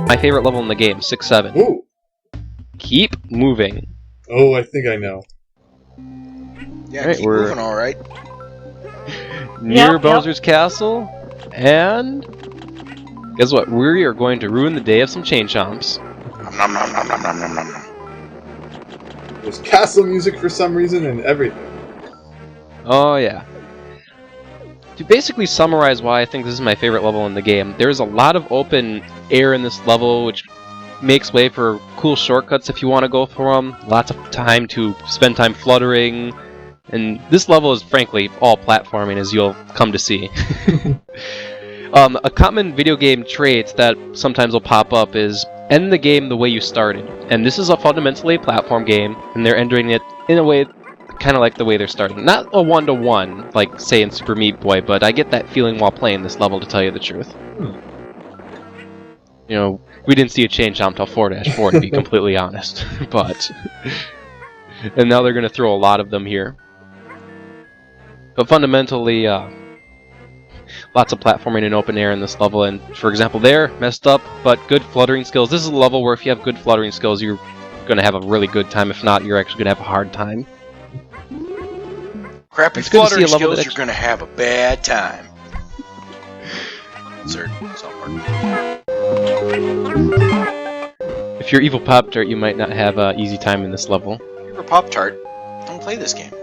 My favorite level in the game, 6-7. Ooh. Keep moving. Oh, I think I know. Yeah, Alright, keep we're moving, alright. near Bowser's Castle, and guess what? We are going to ruin the day of some chain chomps. Nom, nom, nom, nom, nom, nom, nom, nom. There's castle music for some reason and everything. Oh yeah. To basically summarize why I think this is my favorite level in the game, there's a lot of open air in this level, which makes way for cool shortcuts if you want to go for them. Lots of time to spend time fluttering, and this level is frankly all platforming, as you'll come to see. A common video game trait that sometimes will pop up is end the game the way you started, and this is a fundamentally platform game, and they're ending it in a way kind of like the way they're starting. Not a one-to-one, like say in Super Meat Boy, but I get that feeling while playing this level, to tell you the truth. You know, we didn't see a chain jump till 4-4, to be completely honest. But and now they're going to throw a lot of them here. But fundamentally, lots of platforming and open air in this level, and for example there, messed up, but good fluttering skills. This is a level where if you have good fluttering skills, you're going to have a really good time. If not, you're actually going to have a hard time. Crappy fluttering skills, you're going to have a bad time. Insert South Park. If you're evil Pop-Tart, you might not have an easy time in this level. If you're a Pop-Tart, don't play this game.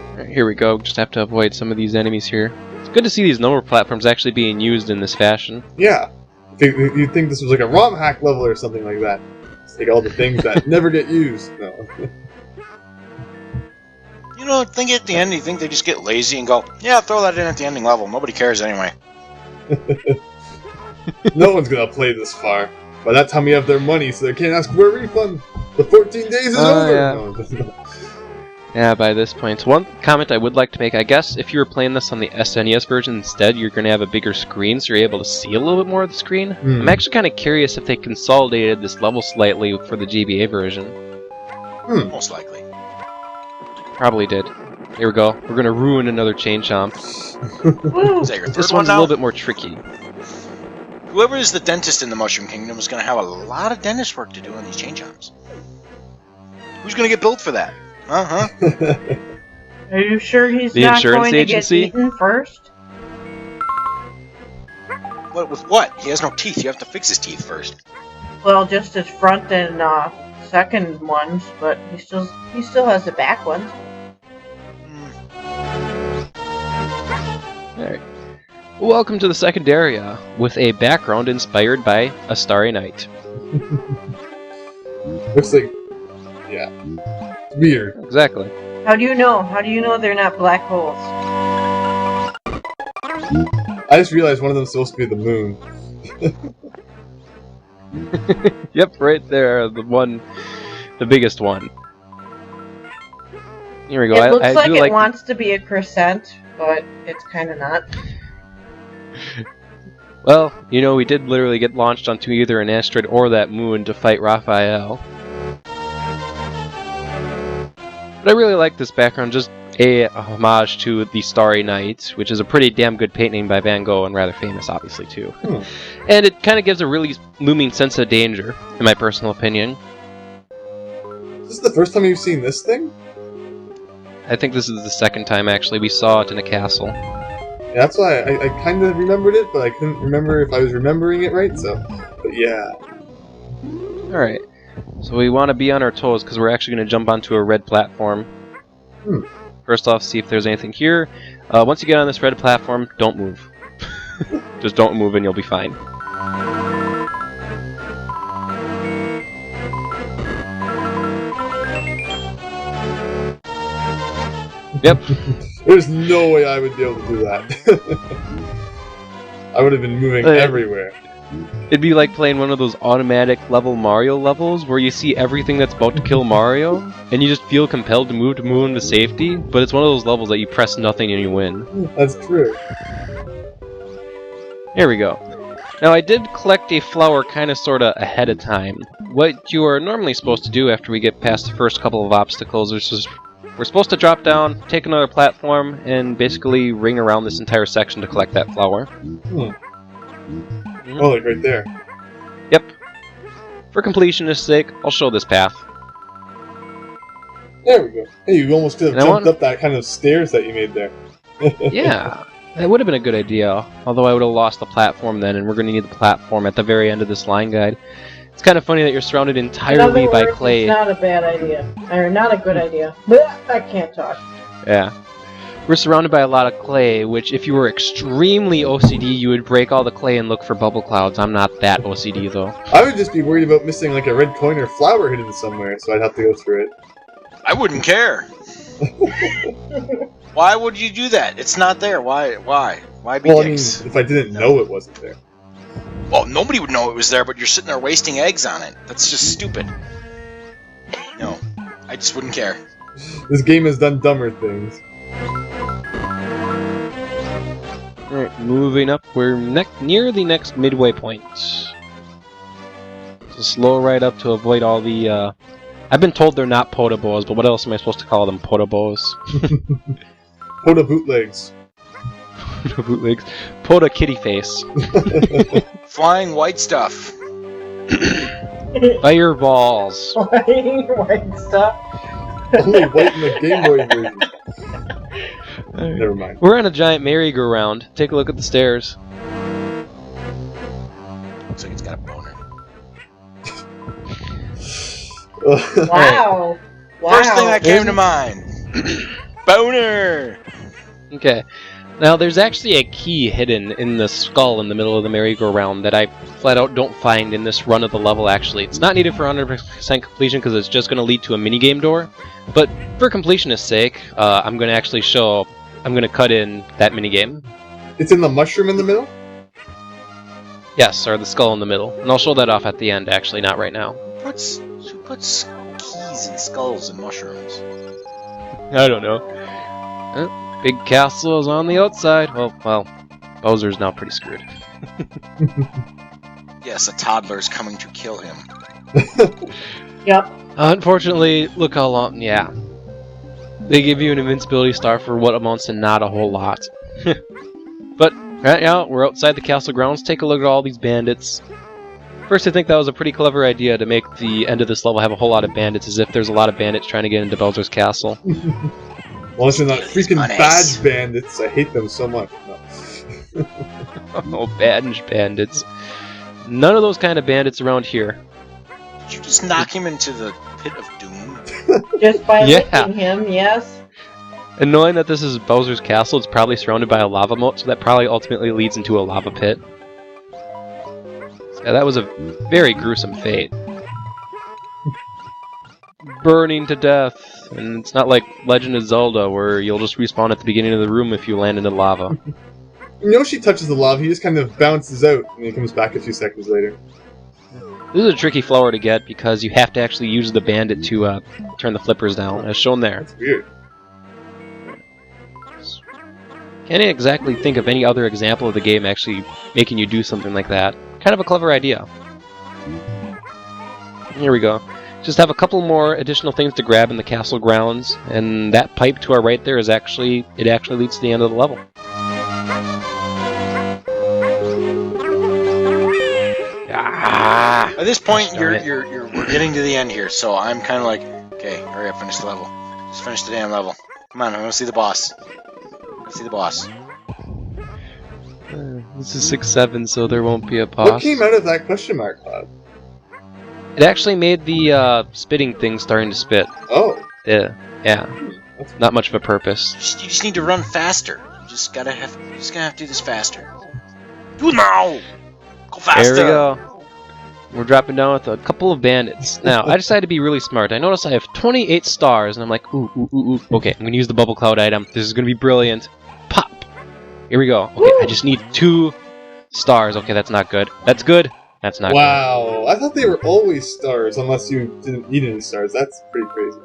Alright, here we go. Just have to avoid some of these enemies here. It's good to see these number platforms actually being used in this fashion. Yeah. You'd think this was like a ROM hack level or something like that. It's like all the things that never get used. No. You know, think at the end, you think they just get lazy and go, yeah, throw that in at the ending level. Nobody cares anyway. No one's gonna play this far. By that time, we have their money, so they can't ask for a refund. The 14 days is over. Yeah. No. Yeah, by this point. One comment I would like to make, I guess if you were playing this on the SNES version instead, you're going to have a bigger screen, so you're able to see a little bit more of the screen. I'm actually kind of curious if they consolidated this level slightly for the GBA version. Most likely. Probably did. Here we go. We're going to ruin another chain chomp. Is that your third This one one's a now? little bit more tricky. Whoever is the dentist in the Mushroom Kingdom is going to have a lot of dentist work to do on these chain chomps. Who's going to get billed for that? Uh-huh. Are you sure he's The not insurance going agency? to get eaten first? What, with what? He has no teeth. You have to fix his teeth first. Well, just his front and second ones, but he still has the back ones. Alright. Welcome to the second area, with a background inspired by A Starry Night. Looks like, yeah, it's weird. Exactly. How do you know? How do you know they're not black holes? I just realized one of them is supposed to be the moon. Yep, right there, the biggest one. Here we go. It looks like do it wants to be a crescent, but it's kind of not. Well, you know, we did literally get launched onto either an asteroid or that moon to fight Raphael. But I really like this background, just a homage to the Starry Night, which is a pretty damn good painting by Van Gogh and rather famous, obviously, too. And it kind of gives a really looming sense of danger, in my personal opinion. Is this the first time you've seen this thing? I think this is the second time, actually. We saw it in a castle. Yeah, that's why I kind of remembered it, but I couldn't remember if I was remembering it right, so... But yeah. Alright. So we want to be on our toes, because we're actually going to jump onto a red platform. First off, see if there's anything here. Once you get on this red platform, don't move. Just don't move and you'll be fine. Yep. There's no way I would be able to do that. I would have been moving everywhere. It'd be like playing one of those automatic level Mario levels where you see everything that's about to kill Mario, and you just feel compelled to move into safety, but it's one of those levels that you press nothing and you win. That's true. Here we go. Now I did collect a flower kinda sorta ahead of time. What you are normally supposed to do after we get past the first couple of obstacles is just we're supposed to drop down, take another platform, and basically ring around this entire section to collect that flower. Oh, like right there. Yep. For completionist's sake, I'll show this path. There we go. Hey, you almost could have And jumped up that kind of stairs that you made there. Yeah, that would have been a good idea. Although I would have lost the platform then, and we're going to need the platform at the very end of this line guide. It's kind of funny that you're surrounded entirely by clay. It's not a bad idea. Or not a good idea. Blech, I can't talk. Yeah. We're surrounded by a lot of clay, which if you were extremely OCD, you would break all the clay and look for bubble clouds. I'm not that OCD, though. I would just be worried about missing like a red coin or flower hidden somewhere, so I'd have to go through it. I wouldn't care. Why would you do that? It's not there. Why? Why be Well, I mean, dicks? if I didn't know it wasn't there. Well, nobody would know it was there, but you're sitting there wasting eggs on it. That's just stupid. No, I just wouldn't care. This game has done dumber things. Alright, moving up. We're near the next midway point. So slow right up to avoid all the, I've been told they're not potobos, but what else am I supposed to call them? Potobos? Poda bootlegs. Bootlegs. Poda kitty face. Flying white stuff. Fireballs. Flying white stuff. Only white in the Game Boy version. Never mind. We're on a giant merry-go-round. Take a look at the stairs. Looks like it's got a boner. Wow. Wow. First thing that came to mind. Boner! Okay. Now, there's actually a key hidden in the skull in the middle of the merry-go-round that I flat out don't find in this run of the level, actually. It's not needed for 100% completion because it's just going to lead to a minigame door. But for completionist's sake, I'm going to actually show... I'm going to cut in that minigame. It's in the mushroom in the middle? Yes, or the skull in the middle. And I'll show that off at the end, actually, not right now. Who puts keys and skulls and mushrooms? I don't know. Big castle is on the outside. Well, Bowser's now pretty screwed. Yes, a toddler's coming to kill him. Yep. Unfortunately, look how long... Yeah. They give you an invincibility star for what amounts to not a whole lot. But, right now, we're outside the castle grounds. Take a look at all these bandits. First, I think that was a pretty clever idea to make the end of this level have a whole lot of bandits, as if there's a lot of bandits trying to get into Bowser's castle. Well, they're not freaking badge bandits. I hate them so much. No. Oh, badge bandits. None of those kind of bandits around here. Did you just knock him into the pit of doom? Just by Yeah. licking him, yes. And knowing that this is Bowser's castle, it's probably surrounded by a lava moat, so that probably ultimately leads into a lava pit. Yeah, that was a very gruesome fate. Burning to death. And it's not like Legend of Zelda, where you'll just respawn at the beginning of the room if you land into lava. When Yoshi touches the lava, he just kind of bounces out, and he comes back a few seconds later. This is a tricky flower to get, because you have to actually use the bandit to turn the flippers down, as shown there. That's weird. Can't exactly think of any other example of the game actually making you do something like that. Kind of a clever idea. Here we go. Just have a couple more additional things to grab in the castle grounds, and that pipe to our right there is actually leads to the end of the level. Ah! At this point, Gosh darn it. we're getting to the end here, so I'm kind of like, okay, hurry up, finish the level. Just finish the damn level. Come on, I want to see the boss. Let's see the boss. This is 6-7, so there won't be a What boss. came out of that question mark cloud? It actually made the spitting thing starting to spit. Oh. Yeah. Not much of a purpose. You just need to run faster. You just gonna have to do this faster. Do it now! Go faster! There we go. We're dropping down with a couple of bandits. Now, I decided to be really smart. I noticed I have 28 stars, and I'm like, ooh. Okay, I'm going to use the bubble cloud item. This is going to be brilliant. Pop! Here we go. Okay, I just need 2 stars. Okay, that's not good. That's good. That's not good. Wow. I thought they were always stars, unless you didn't need any stars. That's pretty crazy.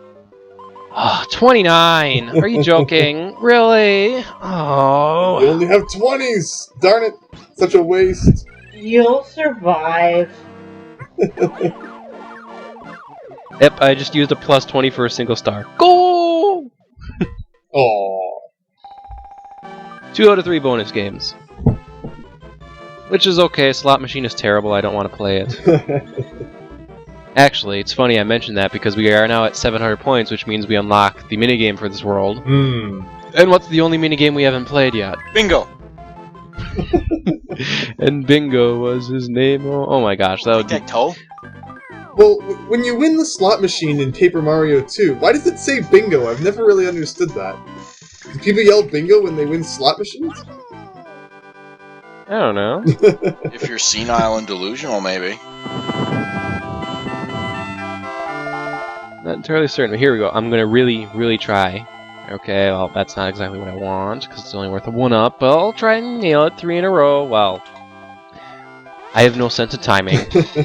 Oh, 29! Are you joking? Really? You Oh. only have 20s! Darn it! Such a waste. You'll survive. Yep, I just used a plus 20 for a single star. Go! 2 out of 3 bonus games. Which is okay, slot machine is terrible, I don't want to play it. Actually, it's funny I mentioned that because we are now at 700 points, which means we unlock the minigame for this world. And what's the only minigame we haven't played yet? Bingo! And Bingo was his name. Oh my gosh, that would be... Tic-tac-toe? Well, when you win the slot machine in Paper Mario 2, why does it say bingo? I've never really understood that. Do people yell bingo when they win slot machines? I don't know. If you're senile and delusional, maybe. Not entirely certain, but here we go. I'm gonna really try. Okay, well, that's not exactly what I want, because it's only worth a 1-up, but I'll try and nail it 3 in a row. Well, I have no sense of timing. This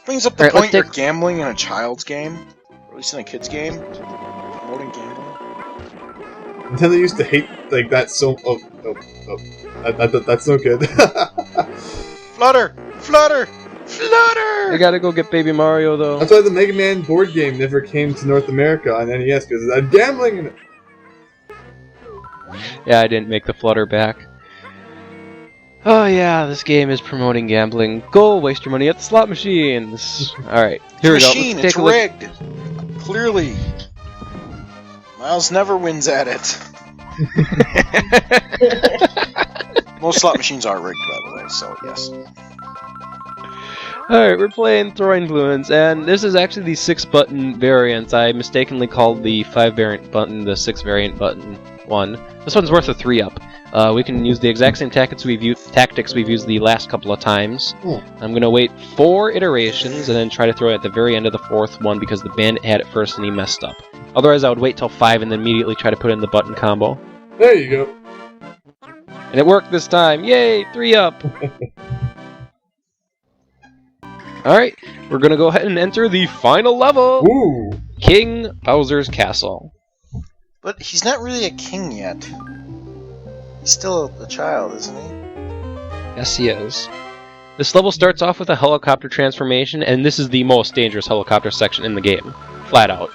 brings up the point you're gambling in a child's game? Or at least in a kid's game? Promoting gambling? Nintendo used to hate like that so... that's no good. Flutter! Flutter! Flutter! I gotta go get Baby Mario, though. That's why the Mega Man board game never came to North America on NES, because it had gambling in it. Yeah, I didn't make the flutter back. Oh yeah, this game is promoting gambling. Go waste your money at the slot machines! Alright, here we go. Machine, Let's it's take a look. rigged! Clearly. Miles never wins at it. Most slot machines are rigged, by the way, so yes. Alright, we're playing Throwing Balloons, and this is actually the 6-button variant. I mistakenly called the 5 variant button the 6 variant button one. This one's worth a 3-up. We can use the exact same tactics we've used the last couple of times. I'm going to wait 4 iterations and then try to throw it at the very end of the 4th one because the bandit had it first and he messed up. Otherwise I would wait till 5 and then immediately try to put in the button combo. There you go. And it worked this time! Yay! 3-up! Alright, we're going to go ahead and enter the final level! Ooh. King Bowser's Castle. But he's not really a king yet. He's still a child, isn't he? Yes, he is. This level starts off with a helicopter transformation, and this is the most dangerous helicopter section in the game. Flat out.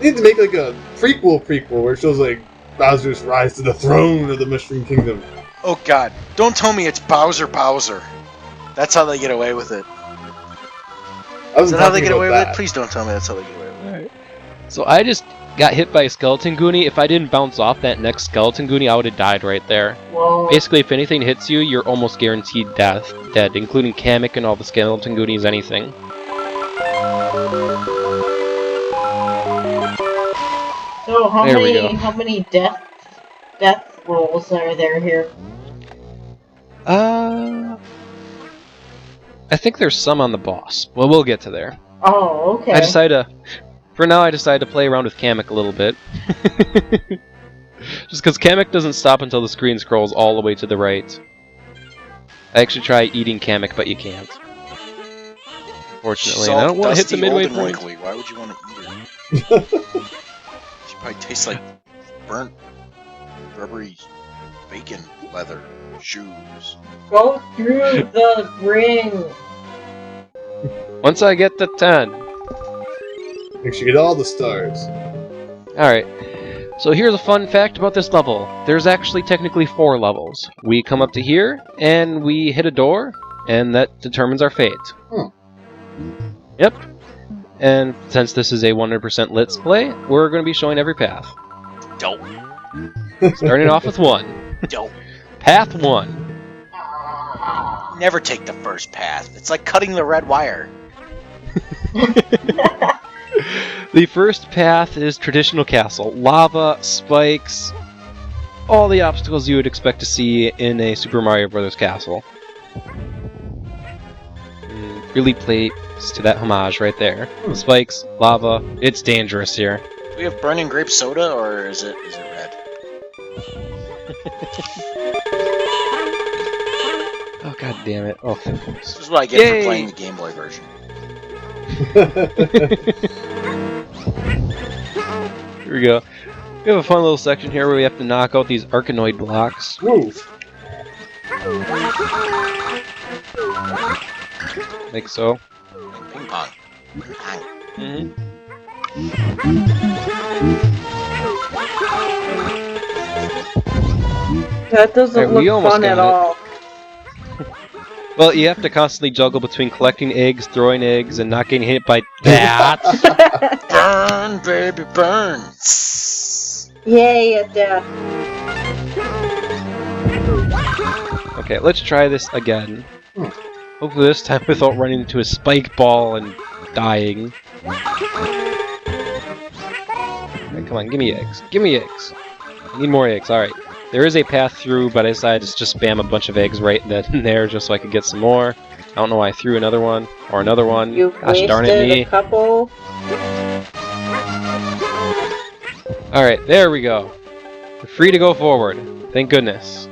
They need to make like a prequel where it shows like Bowser's rise to the throne of the Mushroom Kingdom. Oh god, don't tell me it's Bowser. That's how they get away with it. Is that how they get away with it? Please don't tell me that's how they get away with it. Alright. So I just got hit by a skeleton goonie. If I didn't bounce off that next skeleton goonie, I would have died right there. Whoa. Basically, if anything hits you, you're almost guaranteed dead, including Kamek and all the skeleton goonies, anything. So how There we go. many death rolls are there here? I think there's some on the boss. Well, we'll get to there. Oh, okay. For now, I decided to play around with Kamek a little bit. Just because Kamek doesn't stop until the screen scrolls all the way to the right. I actually tried eating Kamek, but you can't. Unfortunately, I don't want to hit the midway point. Wrinkly. Why would you want to eat her? She probably tastes like burnt, rubbery bacon leather shoes. Go through the ring. Once I get to 10. Make sure you get all the stars. Alright, so here's a fun fact about this level. There's actually technically 4 levels. We come up to here, and we hit a door, and that determines our fate. Yep. And since this is a 100% Let's Play, we're going to be showing every path. Dope. Starting off with 1. Dope. Path 1. Never take the first path. It's like cutting the red wire. The first path is traditional castle. Lava, spikes, all the obstacles you would expect to see in a Super Mario Bros. Castle. Really plays to that homage right there. Spikes, lava, it's dangerous here. Do we have burning grape soda, or is it red? Oh god damn it. Oh. This is what I get for playing the Game Boy version. Here we go. We have a fun little section here where we have to knock out these Arkanoid blocks. Woo. Like so. Ping pong. That doesn't Alright, we look almost fun got at it. all. Well, you have to constantly juggle between collecting eggs, throwing eggs, and not getting hit by that. Burn, baby, burn. Yay at that. Okay, let's try this again. Hopefully this time without running into a spike ball and dying. Alright, come on, give me eggs. Give me eggs. I need more eggs, alright. There is a path through, but I decided to just spam a bunch of eggs right then and there just so I could get some more. I don't know why I threw another one, or another one. You Gosh darn it, wasted me. a couple. Alright, there we go. We're free to go forward. Thank goodness.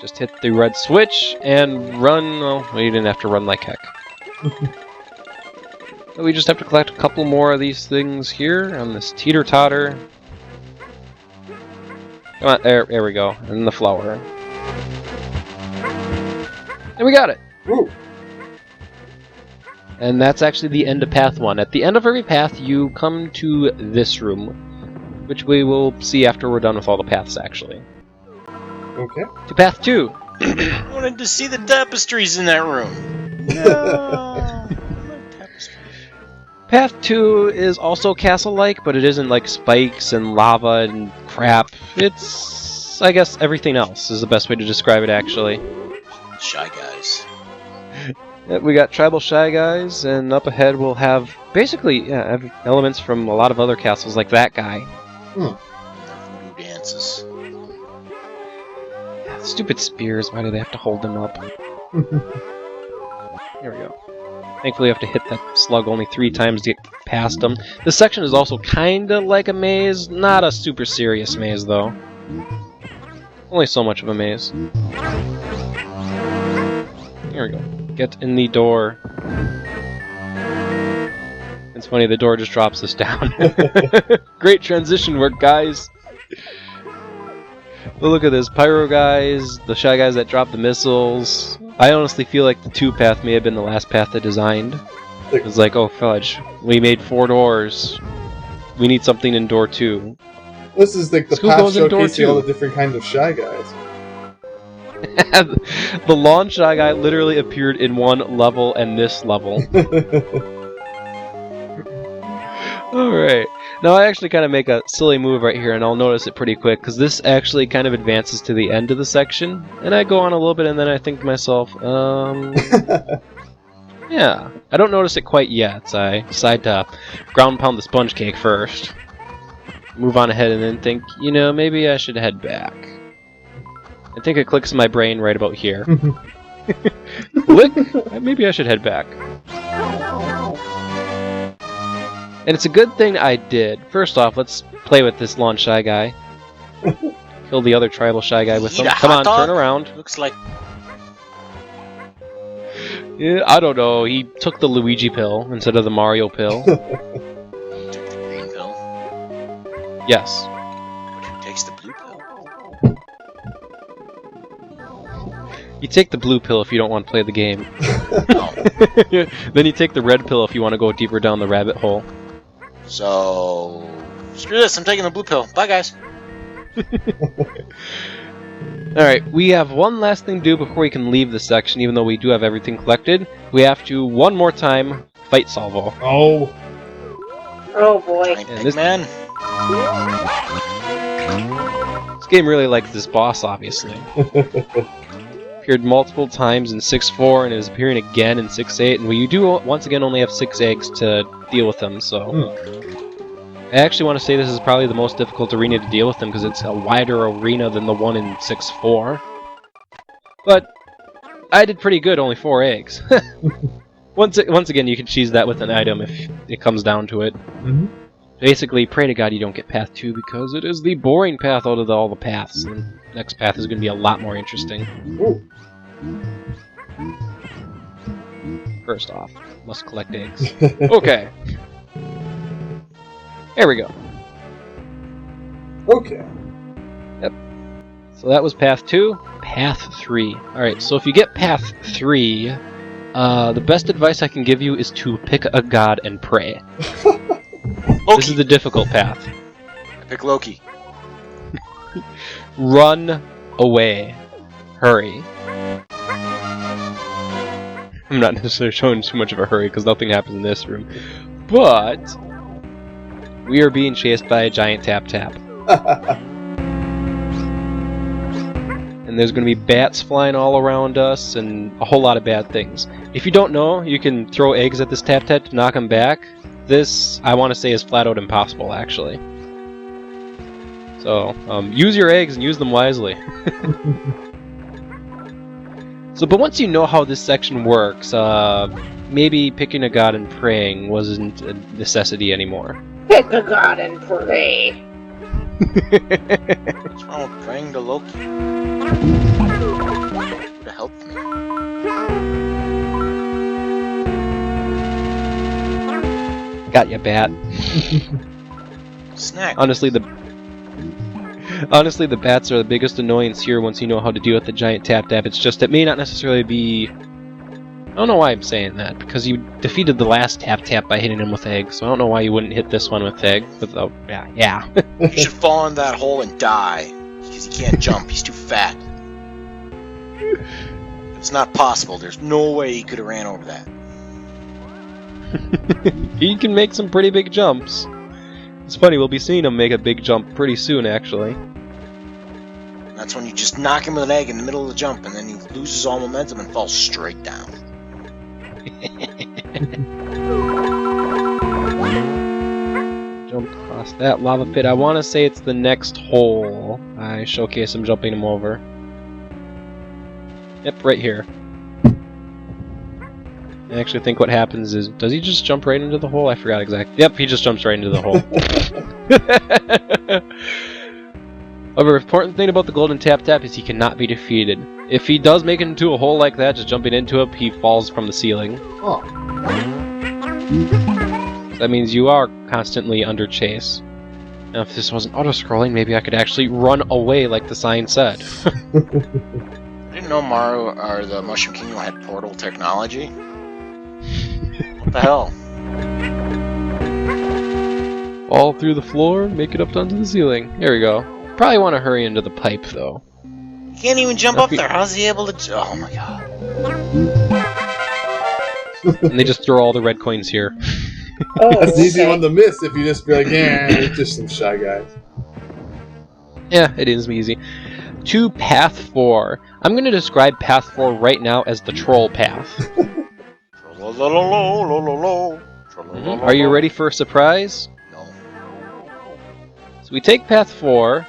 Just hit the red switch and run. Well, you didn't have to run like heck. So we just have to collect a couple more of these things here on this teeter-totter. Come on, there we go. And the flower. And we got it! Ooh. And that's actually the end of Path 1. At the end of every path, you come to this room, which we will see after we're done with all the paths, actually. Okay. To Path 2! I wanted to see the tapestries in that room. No. Tapestries. Path 2 is also castle-like, but it isn't like spikes and lava and crap. It's, I guess, everything else is the best way to describe it, actually. Shy guys. We got tribal shy guys, and up ahead we'll have basically elements from a lot of other castles, like that guy. Voodoo dances. Stupid spears, why do they have to hold them up? Here we go. Thankfully you have to hit that slug only 3 times to get past them. This section is also kinda like a maze, not a super serious maze though. Only so much of a maze. Here we go. Get in the door. It's funny, the door just drops us down. Great transition work, guys! But look at this, pyro guys, the shy guys that drop the missiles. I honestly feel like the 2 path may have been the last path I designed. It was like, oh fudge, we made 4 doors. We need something in door 2. This is like the School path goes in door showcasing all 2. the different kinds of shy guys. The lawn shy guy literally appeared in one level and this level. Alright. Now I actually kind of make a silly move right here, and I'll notice it pretty quick, because this actually kind of advances to the end of the section, and I go on a little bit, and then I think to myself, yeah, I don't notice it quite yet. I decide to ground pound the sponge cake first, move on ahead, and then think, you know, maybe I should head back. I think it clicks in my brain right about here. Click! Maybe I should head back. And it's a good thing I did. First off, let's play with this lawn shy guy. Kill the other tribal shy guy with Eat him. a Come hot on, dog? turn around. Looks like Yeah, I don't know. He took the Luigi pill instead of the Mario pill. took the green pill. Yes. But who takes the blue pill? You take the blue pill if you don't want to play the game. Oh. Then you take the red pill if you want to go deeper down the rabbit hole. So screw this, I'm taking the blue pill. Bye guys. Alright, we have one last thing to do before we can leave this section, even though we do have everything collected. We have to, one more time, fight Salvo. Oh. Oh boy. Tiny And this- Pigman. This game really likes this boss, obviously. Appeared multiple times in 6-4, and is appearing again in 6-8, and we do once again only have 6 eggs to deal with them, so... I actually want to say this is probably the most difficult arena to deal with them, because it's a wider arena than the one in 6-4. But, I did pretty good, only 4 eggs. Once again, you can cheese that with an item if it comes down to it. Mm-hmm. Basically, pray to God you don't get path 2, because it is the boring path out of all the paths. And next path is going to be a lot more interesting. Ooh. First off, must collect eggs. Okay. There we go. Okay. So that was path 2. Path 3. Alright, so if you get path 3, the best advice I can give you is to pick a god and pray. This is Loki. the difficult path. I pick Loki. Run away. Hurry. I'm not necessarily showing too much of a hurry because nothing happens in this room. But we are being chased by a giant tap-tap. And there's going to be bats flying all around us and a whole lot of bad things. If you don't know, you can throw eggs at this tap-tap to knock him back. This, I want to say, is flat-out impossible, actually. So, use your eggs and use them wisely. But once you know how this section works, maybe picking a god and praying wasn't a necessity anymore. Pick a god and pray. What's wrong with praying to Loki? Would have helped me. Got ya, bat. Snack. Honestly, the bats are the biggest annoyance here once you know how to deal with the giant tap-tap. It's just, it may not necessarily be... I don't know why I'm saying that, because you defeated the last tap-tap by hitting him with egg, so I don't know why you wouldn't hit this one with egg. Yeah. You should fall in that hole and die, because he can't jump, he's too fat. It's not possible, there's no way he could have ran over that. He can make some pretty big jumps. It's funny, we'll be seeing him make a big jump pretty soon, actually. That's when you just knock him with an egg in the middle of the jump, and then he loses all momentum and falls straight down. Jump across that lava pit. I want to say it's the next hole. I showcase him jumping him over. Yep, right here. I actually think what happens is... Does he just jump right into the hole? I forgot exactly. Yep, he just jumps right into the hole. However, the important thing about the golden tap-tap is he cannot be defeated. If he does make it into a hole like that, just jumping into it, he falls from the ceiling. Oh. That means you are constantly under chase. Now, if this wasn't auto-scrolling, maybe I could actually run away like the sign said. I didn't know Mario or the Mushroom Kingdom had portal technology. What the hell? Fall through the floor, make it up onto the ceiling. There we go. Probably want to hurry into the pipe, though. He can't even jump up there. How's he able to... Oh my god. And they just throw all the red coins here. Oh, That's an easy okay. one to miss if you just be like, yeah, it's just some shy guys. Yeah, it is easy. To Path 4. I'm going to describe Path 4 right now as the troll path. Are you ready for a surprise? No. So we take Path 4.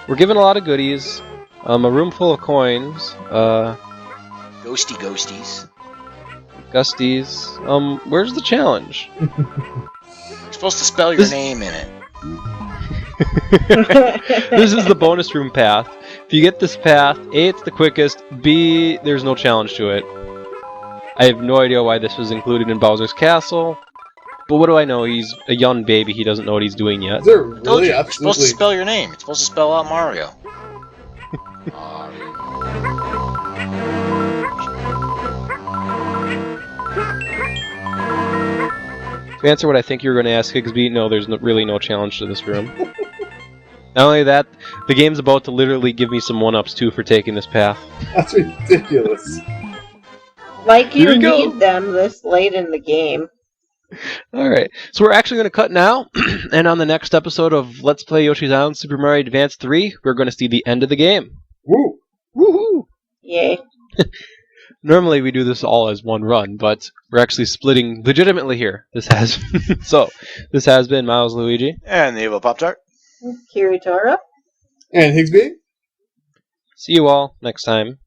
We're given a lot of goodies. A room full of coins. Ghosties. Gusties. Where's the challenge? You're supposed to spell your name in it. This is the bonus room path. If you get this path, A, it's the quickest, B, there's no challenge to it. I have no idea why this was included in Bowser's Castle, but what do I know? He's a young baby, he doesn't know what he's doing yet. They're Told really you, you're supposed to absolutely... spell your name. It's supposed to spell out Mario. To answer what I think you're going to ask, Higsby, no, there's really no challenge to this room. Not only that, the game's about to literally give me some 1-ups too for taking this path. That's ridiculous. Like Here you we go. need them this late in the game. Alright, so we're actually going to cut now, and on the next episode of Let's Play Yoshi's Island Super Mario Advance 3, we're going to see the end of the game. Woo! Woohoo! Yay. Normally we do this all as one run, but we're actually splitting legitimately here. This has been Milesluigi. And the Evil Pop-Tart. Kiritora. And Higsby? See you all next time.